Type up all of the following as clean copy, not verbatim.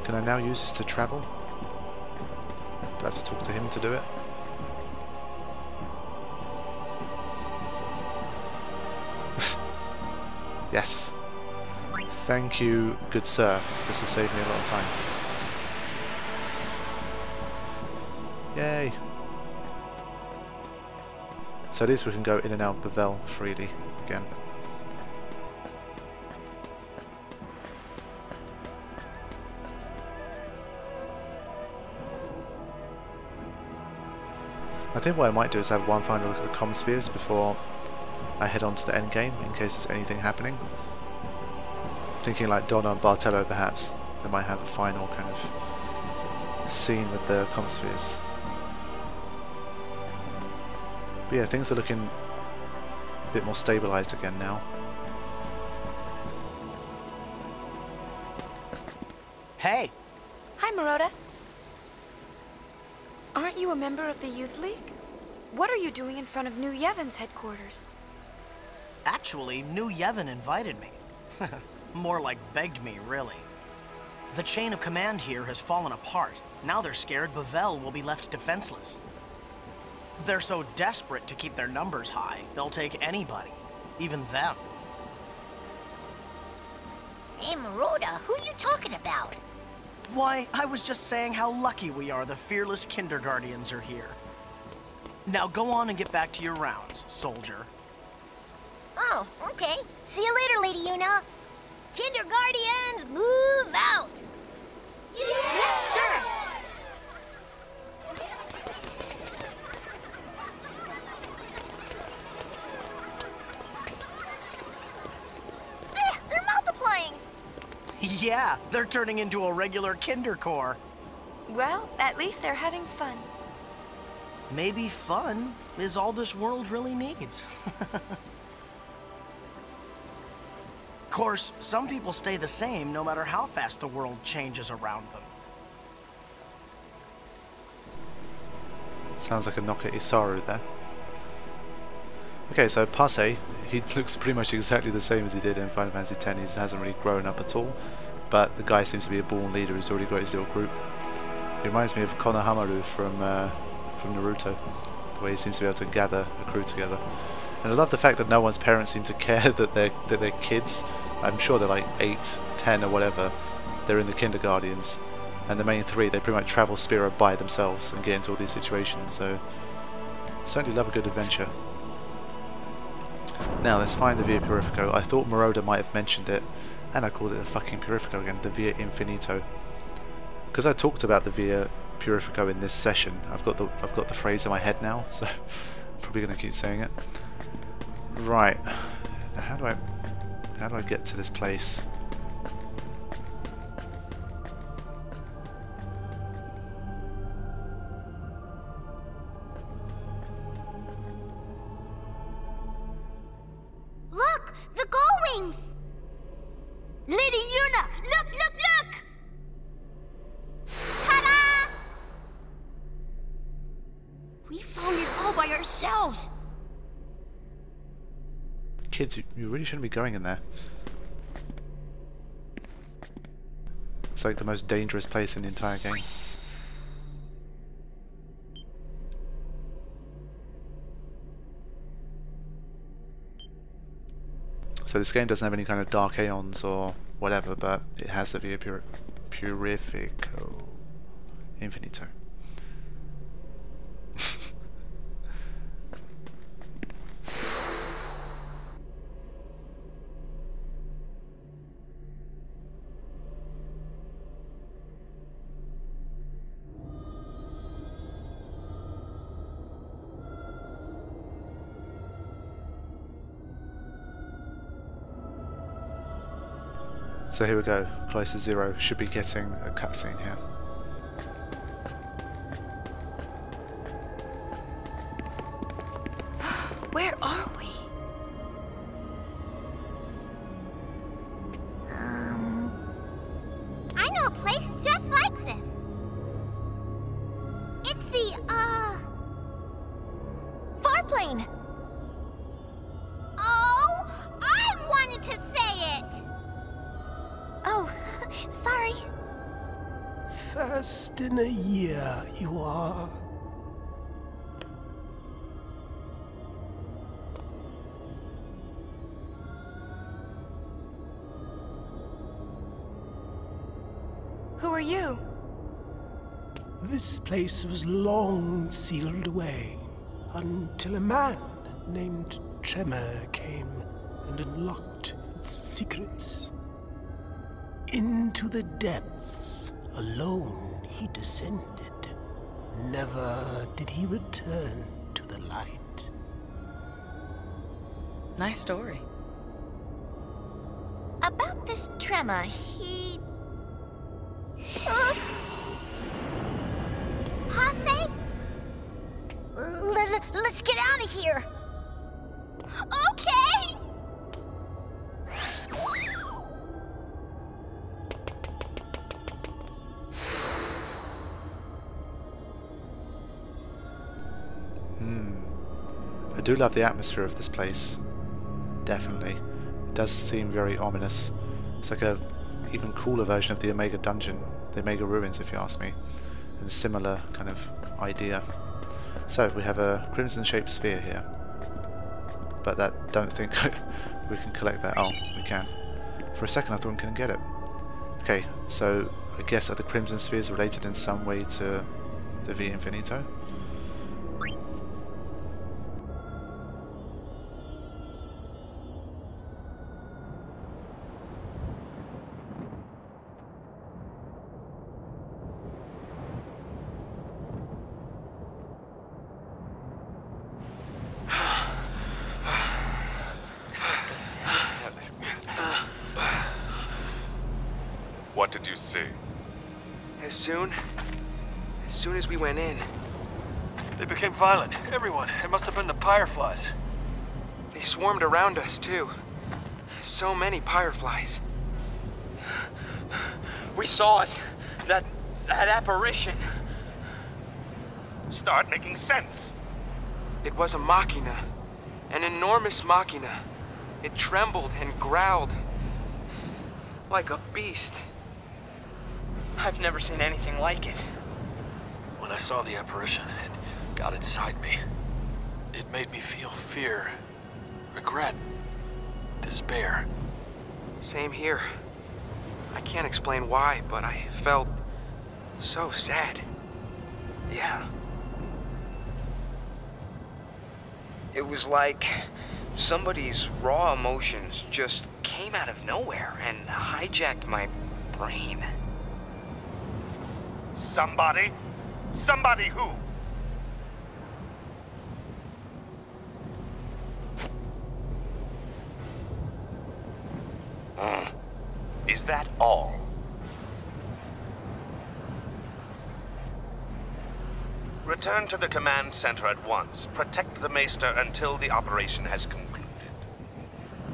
Can I now use this to travel? Do I have to talk to him to do it? Yes. Thank you, good sir. This has saved me a lot of time. Yay! So at least we can go in and out of Bavel freely again. I think what I might do is have one final look at the comm spheres before I head on to the end game, in case there's anything happening. Thinking like Donna and Bartello, perhaps they might have a final kind of scene with the comm spheres. But yeah, things are looking a bit more stabilised again now. Hey! Hi, Maroda. Aren't you a member of the Youth League? What are you doing in front of New Yevon's headquarters? Actually, New Yevon invited me. More like begged me, really. The chain of command here has fallen apart. Now they're scared Bavel will be left defenseless. They're so desperate to keep their numbers high, they'll take anybody, even them. Hey, Maroda, who are you talking about? Why, I was just saying how lucky we are the fearless Kinderguardians are here. Now go on and get back to your rounds, soldier. Oh, okay. See you later, Lady Yuna. Kinderguardians, move out! Yes, sir! They're multiplying! Yeah, they're turning into a regular Kindercorps. Well, at least they're having fun. Maybe fun is all this world really needs. Of course, some people stay the same no matter how fast the world changes around them. Sounds like a knock at Isaru there. Okay, so Pase, he looks pretty much exactly the same as he did in Final Fantasy X. He hasn't really grown up at all, but the guy seems to be a born leader. He's already got his little group. He reminds me of Konohamaru from Naruto, the way he seems to be able to gather a crew together. And I love the fact that no one's parents seem to care that they're kids. I'm sure they're like 8, 10 or whatever. They're in the Kinderguardians, and the main three, they pretty much travel Spira by themselves and get into all these situations. So certainly love a good adventure. Now let's find the Via Purifico. I thought Maroda might have mentioned it, and I called it the fucking Purifico again, the Via Infinito. Because I talked about the Via Purifico in this session, I've got the phrase in my head now, so I'm probably going to keep saying it. Right, now how do I get to this place? Look! The gull wings! Lady Yuna! Look, look, look! Ta-da! We found it all by ourselves! Kids, you really shouldn't be going in there. It's like the most dangerous place in the entire game. So this game doesn't have any kind of dark aeons or whatever, but it has the Via Purifico Infinito. So here we go, Cloister 0 should be getting a cutscene here. Where are we? I know a place just like this. It's the, Farplane. Oh, I wanted to say it. Oh, sorry. First in a year, you are. Who are you? This place was long sealed away until a man named Tremor came and unlocked its secrets. Into the depths, alone he descended. Never did he return to the light. Nice story. About this Tremor, he... Hafe? Let's get out of here. Okay! I do love the atmosphere of this place. Definitely. It does seem very ominous. It's like a even cooler version of the Omega Dungeon, the Omega Ruins if you ask me. And a similar kind of idea. So we have a crimson shaped sphere here. But that don't think we can collect that. Oh, we can. For a second I thought we couldn't get it. Okay, so I guess are the crimson spheres related in some way to the Via Infinito? What did you see? As soon as we went in, They became violent. Everyone. It must have been the Fireflies. they swarmed around us too. So many Fireflies. We saw it. That apparition. Start making sense. It was a machina. An enormous machina. It trembled and growled. Like a beast. I've never seen anything like it. When I saw the apparition, it got inside me. It made me feel fear, regret, despair. Same here. I can't explain why, but I felt so sad. Yeah. It was like somebody's raw emotions just came out of nowhere and hijacked my brain. Somebody? Somebody who? Is that all? Return to the command center at once. Protect the Maester until the operation has concluded.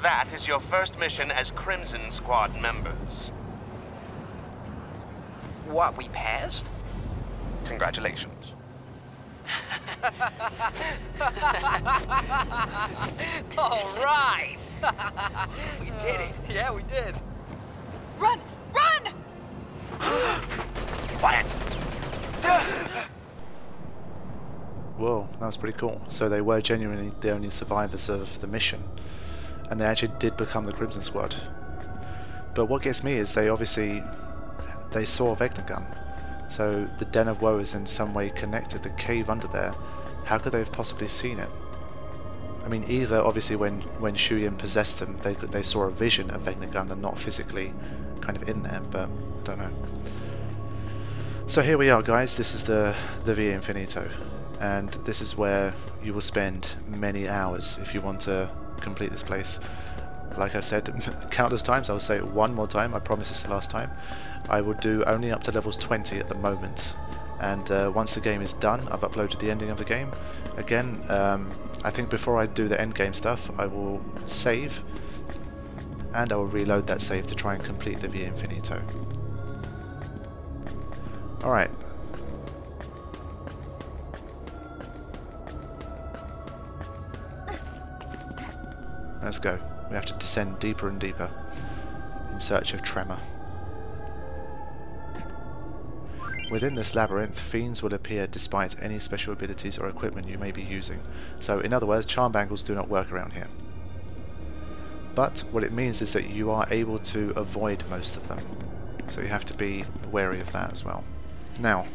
That is your first mission as Crimson Squad members. What, we passed? Congratulations. All right! We did it. Yeah, we did. Run! Run! Quiet! Whoa, that was pretty cool. So they were genuinely the only survivors of the mission. And they actually did become the Crimson Squad. But what gets me is they saw Vegnagun. So the Den of Woe is in some way connected. The cave under there, how could they have possibly seen it? I mean, either obviously when Shuyin possessed them, they saw a vision of Vegnagun and not physically kind of in there, but I don't know. So here we are, guys. This is the Via Infinito. And this is where you will spend many hours if you want to complete this place. Like I said countless times, I will say it one more time, I promise it's the last time. I will do only up to levels 20 at the moment, and once the game is done, I've uploaded the ending of the game. Again, I think before I do the end game stuff, I will save, and I will reload that save to try and complete the Via Infinito. Alright. Let's go. We have to descend deeper and deeper in search of Tremor. Within this labyrinth, fiends will appear despite any special abilities or equipment you may be using. So in other words, charm bangles do not work around here. But what it means is that you are able to avoid most of them. So you have to be wary of that as well. Now,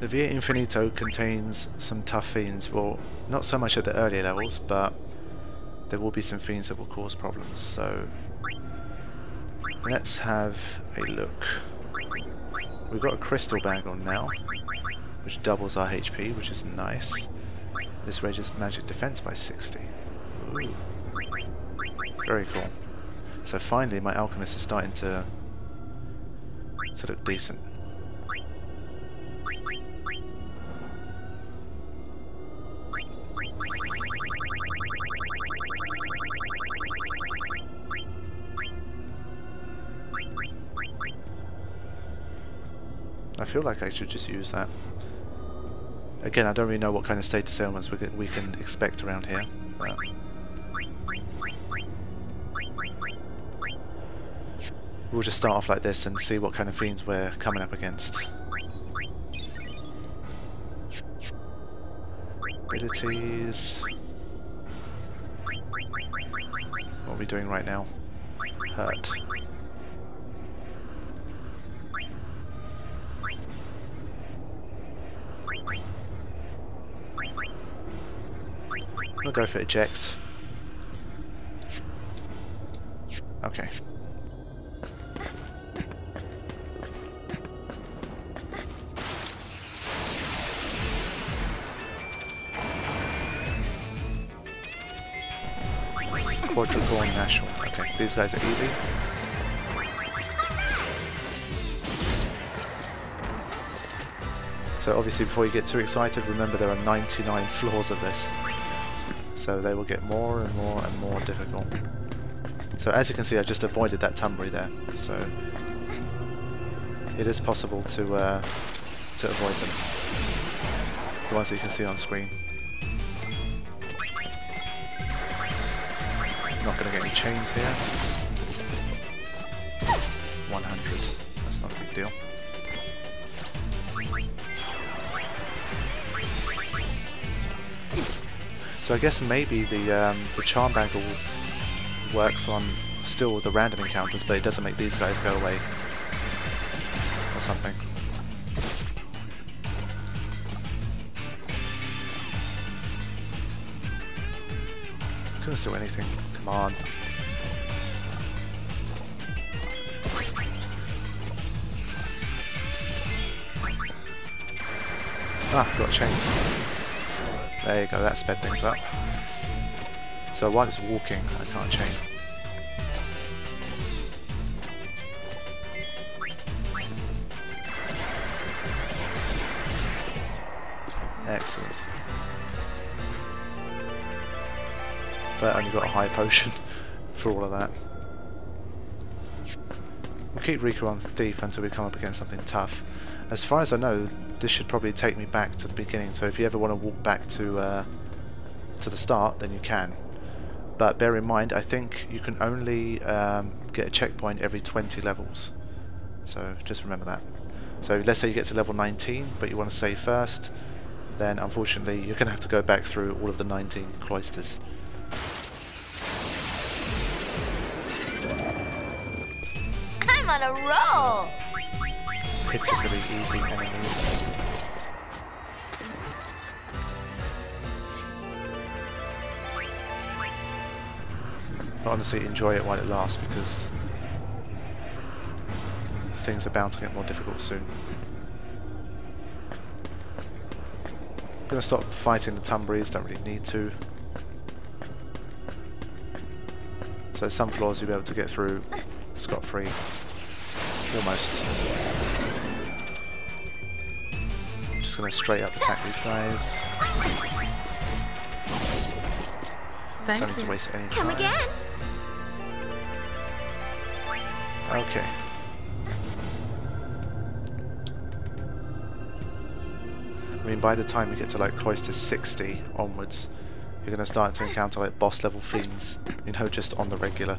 the Via Infinito contains some tough fiends. Well, not so much at the earlier levels, but there will be some fiends that will cause problems. So let's have a look. We've got a crystal bangle now, which doubles our HP, which is nice. This raises magic defense by 60. Ooh. Very cool. So finally my alchemist is starting to look decent. I feel like I should just use that. Again, I don't really know what kind of status ailments we can expect around here, but we'll just start off like this and see what kind of fiends we're coming up against. Abilities. What are we doing right now? Hurt. I'm gonna go for eject. Okay. Quadruple and National. Okay, these guys are easy. So obviously before you get too excited, remember there are 99 floors of this. So they will get more and more and more difficult. So as you can see, I just avoided that Tumbry there. So it is possible to avoid them. The ones that you can see on screen. Not going to get any chains here. 100. That's not a big deal. So I guess maybe the charm bangle works on still the random encounters, but it doesn't make these guys go away or something. Couldn't do anything. Come on. Ah, got a chain. There you go, that sped things up. So while it's walking, I can't chain. Excellent. But I only got a high potion for all of that. We'll keep Rikku on Thief until we come up against something tough. As far as I know, this should probably take me back to the beginning, so if you ever want to walk back to the start, then you can. But bear in mind, I think you can only get a checkpoint every 20 levels. So just remember that. So let's say you get to level 19, but you want to save first, then unfortunately you're going to have to go back through all of the 19 Cloisters. I'm on a roll! Particularly easy enemies. But honestly, enjoy it while it lasts, because things are bound to get more difficult soon. I'm going to stop fighting the Tumbrys, don't really need to. So some floors you'll be able to get through scot-free. Almost. Just going to straight up attack these guys. Don't need to waste any time. Come again. Okay. I mean, by the time we get to like Cloister 60 onwards, you're going to start to encounter like boss level fiends, you know, just on the regular.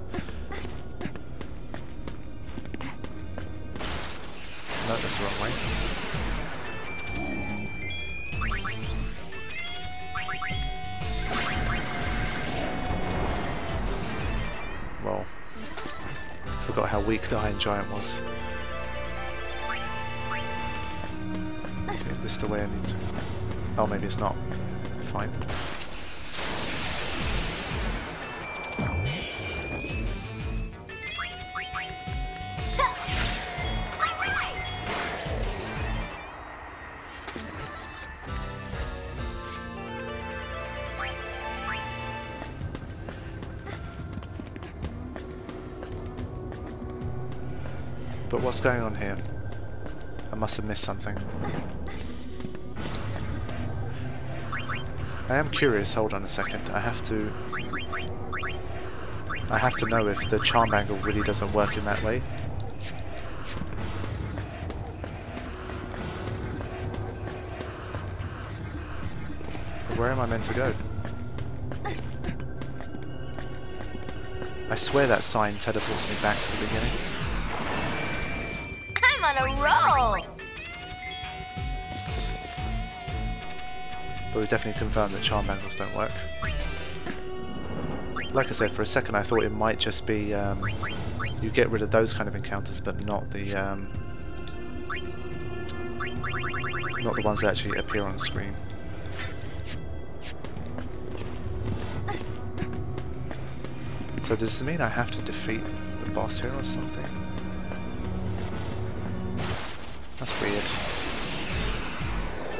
No, that's the wrong way. Well, forgot how weak the Iron Giant was. Okay, this is the way I need to... Oh, maybe it's not. Fine. But what's going on here? I must have missed something. I am curious, hold on a second. I have to know if the charm bangle really doesn't work in that way. But where am I meant to go? I swear that sign teleports me back to the beginning. I'm on a roll! But we've definitely confirmed that charm bangles don't work. Like I said, for a second I thought it might just be you get rid of those kind of encounters, but not the ones that actually appear on the screen. So does this mean I have to defeat the boss here or something? That's weird.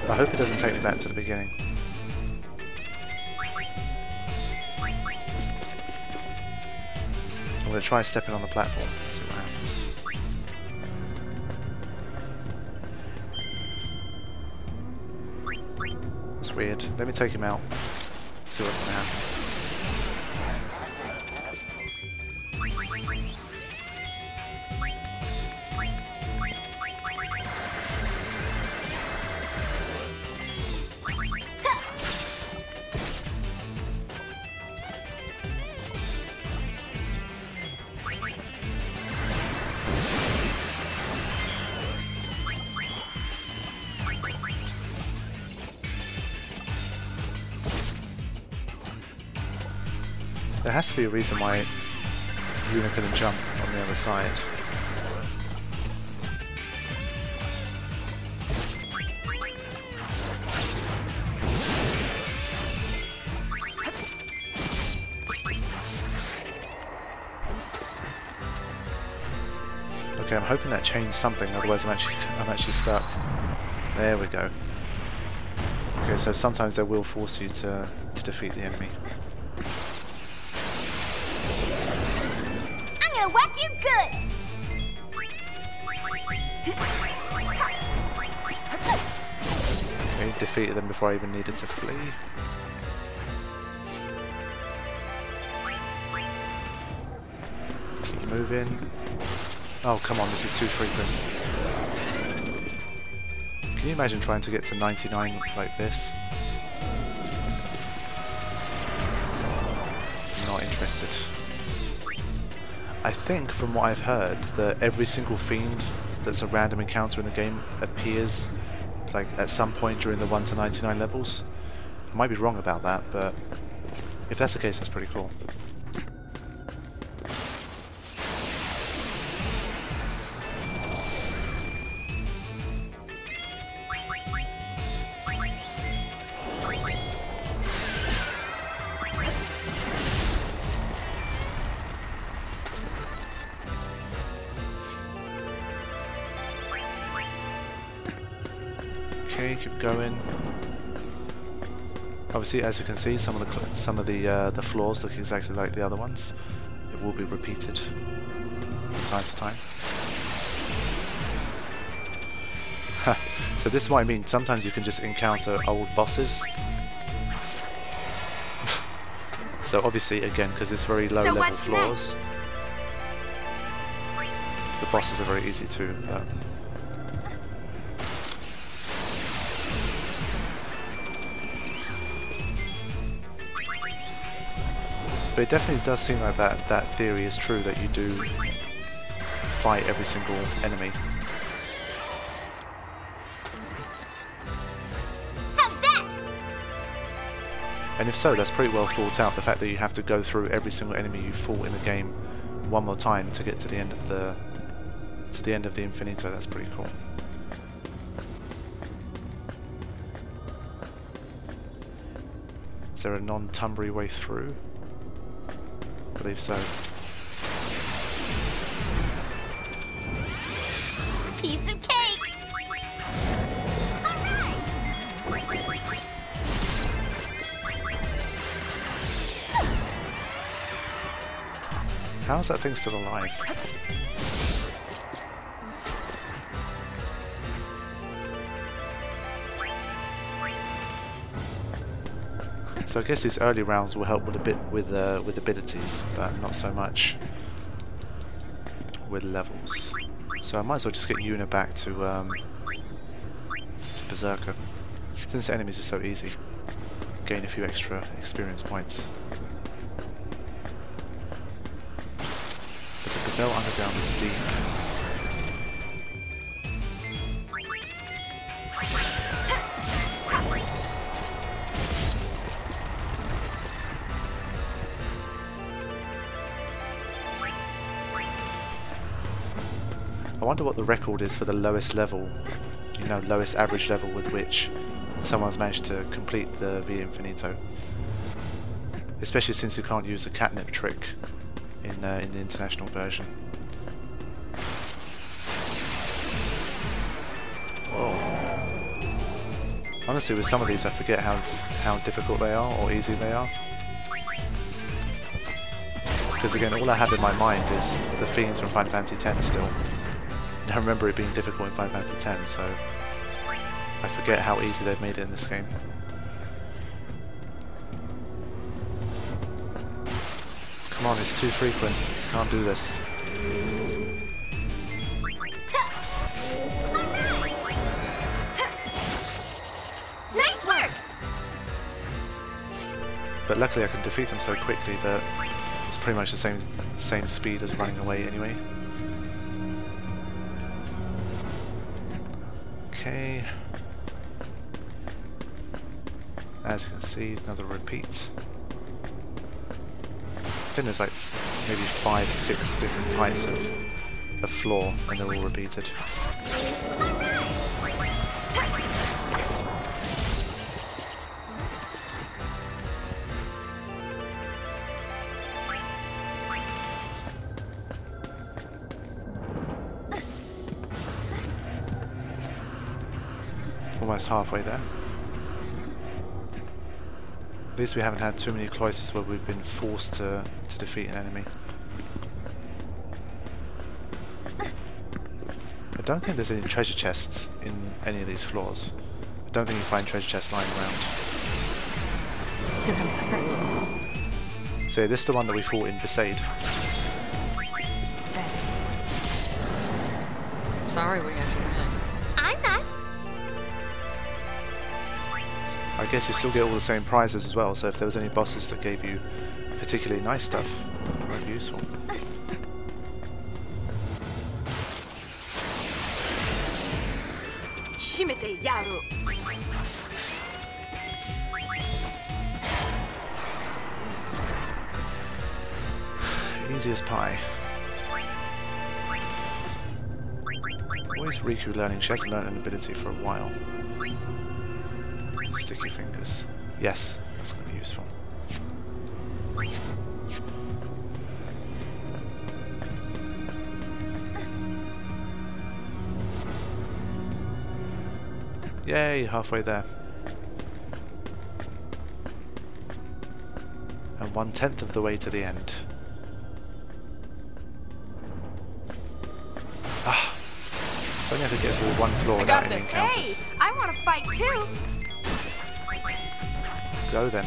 I hope it doesn't take me back to the beginning. I'm going to try stepping on the platform and see what happens. That's weird. Let me take him out. See what's going to happen. There has to be a reason why Yuna couldn't jump on the other side. Okay, I'm hoping that changed something, otherwise I'm actually stuck. There we go. Okay, so sometimes they will force you to defeat the enemy. Whack you good! Okay, defeated them before I even needed to flee. Keep moving. Oh, come on, this is too frequent. Can you imagine trying to get to 99 like this? Not interested. I think, from what I've heard, that every single fiend that's a random encounter in the game appears like at some point during the 1 to 99 levels. I might be wrong about that, but if that's the case, that's pretty cool. Okay, keep going. Obviously, as you can see, some of the floors look exactly like the other ones. It will be repeated from time to time. So this is what I mean. Sometimes you can just encounter old bosses. So obviously, again, because it's very low level floors, the bosses are very easy too. But it definitely does seem like that theory is true, that you do fight every single enemy. And if so, that's pretty well thought out. The fact that you have to go through every single enemy you fought in the game one more time to get to the end of the Infinito, that's pretty cool. Is there a non-tumbery way through? I believe so. Piece of cake! How is that thing still alive? So I guess these early rounds will help with a bit with abilities, but not so much with levels. So I might as well just get Yuna back to Berserker. Since the enemies are so easy, gain a few extra experience points. But the Bell Underground is deep. I wonder what the record is for the lowest level, you know, lowest average level with which someone's managed to complete the Via Infinito. Especially since you can't use the catnip trick in the international version. Whoa. Honestly, with some of these I forget how difficult they are or easy they are. Because again, all I have in my mind is the themes from Final Fantasy X still. I remember it being difficult in Final Fantasy X, so I forget how easy they've made it in this game. Come on, it's too frequent. Can't do this. Nice work! But luckily I can defeat them so quickly that it's pretty much the same speed as running away anyway. Okay. As you can see, another repeat. I think there's like maybe 5-6 different types of floor, and they're all repeated. Almost halfway there. At least we haven't had too many Cloisters where we've been forced to defeat an enemy. I don't think there's any treasure chests in any of these floors. I don't think you find treasure chests lying around. Here comes the hurt. So this is the one that we fought in Besaid. Sorry we had to run. I'm not. I guess you still get all the same prizes as well, so if there was any bosses that gave you particularly nice stuff, it might be useful. Shimete Yaru. Easy as pie. Where's Rikku learning? She hasn't learned an ability for a while. Sticky fingers. Yes, that's going to be useful. Yay, halfway there. And 1/10 of the way to the end. Ah! If only I could get through one floor without any encounters. Hey, I want to fight too. Go then.